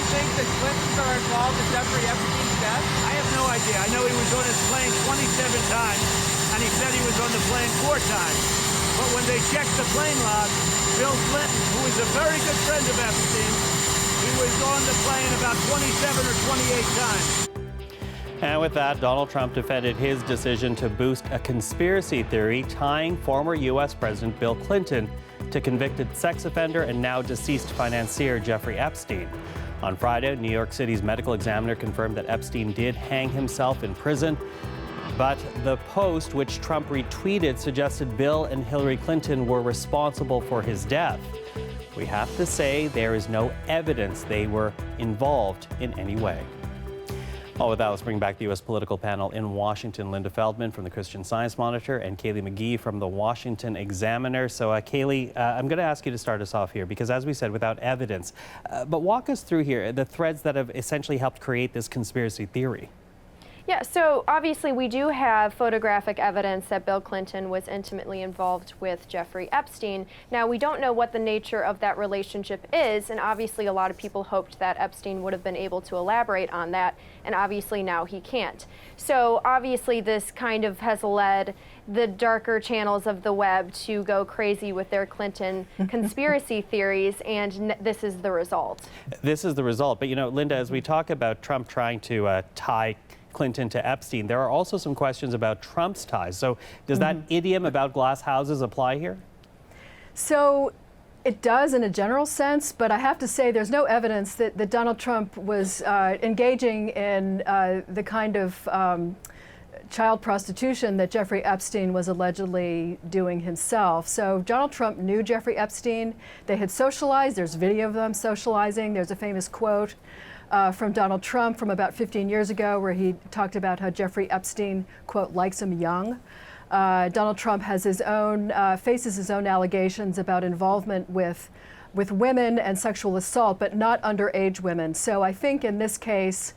think the Clintons are involved in Jeffrey Epstein's death? I have no idea. I know he was on his plane 27 times, and he said he was on the plane 4 times. But when they checked the plane log, Bill Clinton, who is a very good friend of Epstein, he was on the plane about 27 or 28 times. And with that, Donald Trump defended his decision to boost a conspiracy theory tying former U.S. President Bill Clinton to convicted sex offender and now deceased financier Jeffrey Epstein. On Friday, New York City's medical examiner confirmed that Epstein did hang himself in prison. But the post, which Trump retweeted, suggested Bill and Hillary Clinton were responsible for his death. We have to say there is no evidence they were involved in any way. Well, with that, let's bring back the U.S. political panel in Washington. Linda Feldman from the Christian Science Monitor and Kaylee McGee from the Washington Examiner. So, Kaylee, I'm going to ask you to start us off here because, as we said, without evidence. But walk us through here the threads that have essentially helped create this conspiracy theory. Yeah, so obviously we do have photographic evidence that Bill Clinton was intimately involved with Jeffrey Epstein. Now, we don't know what the nature of that relationship is, and obviously a lot of people hoped that Epstein would have been able to elaborate on that, and obviously now he can't. So obviously this kind of has led the darker channels of the web to go crazy with their Clinton conspiracy theories, and this is the result. This is the result. But, you know, Linda, as we talk about Trump trying to tie Clinton to Epstein, there are also some questions about Trump's ties. So does that idiom about glass houses apply here? So it does in a general sense, but I have to say there's no evidence that Donald Trump was engaging in the kind of child prostitution that Jeffrey Epstein was allegedly doing himself. So Donald Trump knew Jeffrey Epstein. They had socialized. There's video of them socializing. There's a famous quote from Donald Trump from about 15 years ago where he talked about how Jeffrey Epstein, quote, likes him young. Donald Trump has his own, faces his own allegations about involvement with women and sexual assault, but not underage women. So I think in this case,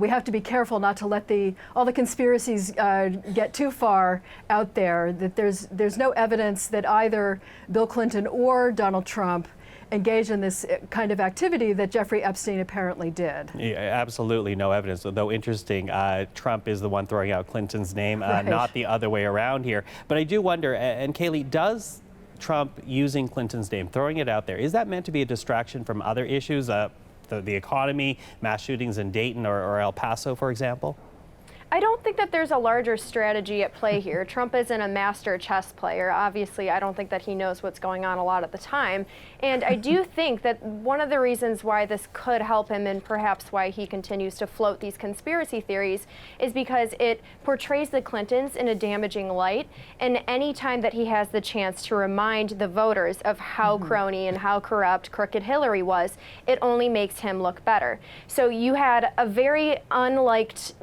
we have to be careful not to let all the conspiracies get too far out there, that there's no evidence that either Bill Clinton or Donald Trump engage in this kind of activity that Jeffrey Epstein apparently did. Yeah, absolutely no evidence, though interesting. Trump is the one throwing out Clinton's name, not the other way around here. But I do wonder, and Kaylee, does Trump using Clinton's name, throwing it out there, is that meant to be a distraction from other issues, the economy, mass shootings in Dayton or El Paso, for example? I don't think that there's a larger strategy at play here. Trump isn't a master chess player. Obviously, I don't think that he knows what's going on a lot at the time. And I do think that one of the reasons why this could help him and perhaps why he continues to float these conspiracy theories is because it portrays the Clintons in a damaging light. And any time that he has the chance to remind the voters of how crony and how corrupt crooked Hillary was, it only makes him look better. So you had a very unliked,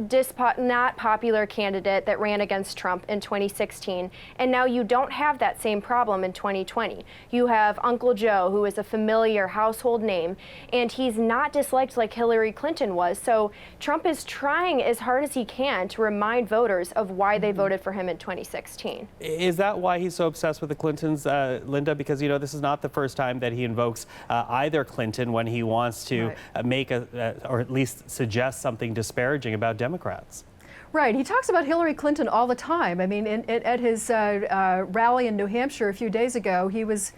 not popular candidate that ran against Trump in 2016, and now you don't have that same problem in 2020. You have Uncle Joe, who is a familiar household name, and he's not disliked like Hillary Clinton was. So Trump is trying as hard as he can to remind voters of why they voted for him in 2016. Is that why he's so obsessed with the Clintons, Linda? Because, you know, this is not the first time that he invokes either Clinton when he wants to make or at least suggest something disparaging about Democrats. Right. He talks about Hillary Clinton all the time. I mean, at his rally in New Hampshire a few days ago, he was,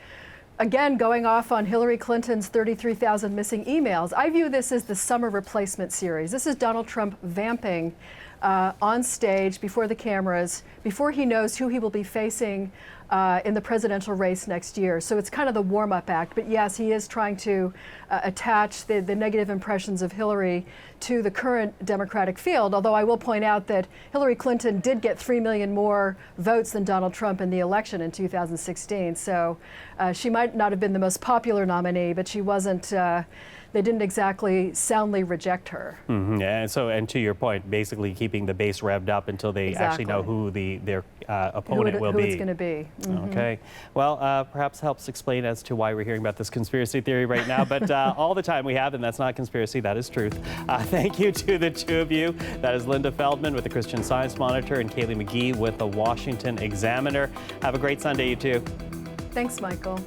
again, going off on Hillary Clinton's 33,000 missing emails. I view this as the summer replacement series. This is Donald Trump vamping on stage before the cameras, before he knows who he will be facing in the presidential race next year. So it's kind of the warm-up act. But yes, he is trying to attach the negative impressions of Hillary to the current Democratic field, although I will point out that Hillary Clinton did get 3 million more votes than Donald Trump in the election in 2016. So she might not have been the most popular nominee, but she wasn't, they didn't exactly soundly reject her. Yeah, and to your point, basically keeping the base revved up until they actually know who their opponent will be. Who it's going to be. Okay. Well, perhaps helps explain as to why we're hearing about this conspiracy theory right now. But all the time we have, and that's not conspiracy, that is truth. Thank you to the two of you. That is Linda Feldman with the Christian Science Monitor and Kaylee McGee with the Washington Examiner. Have a great Sunday, you two. Thanks, Michael.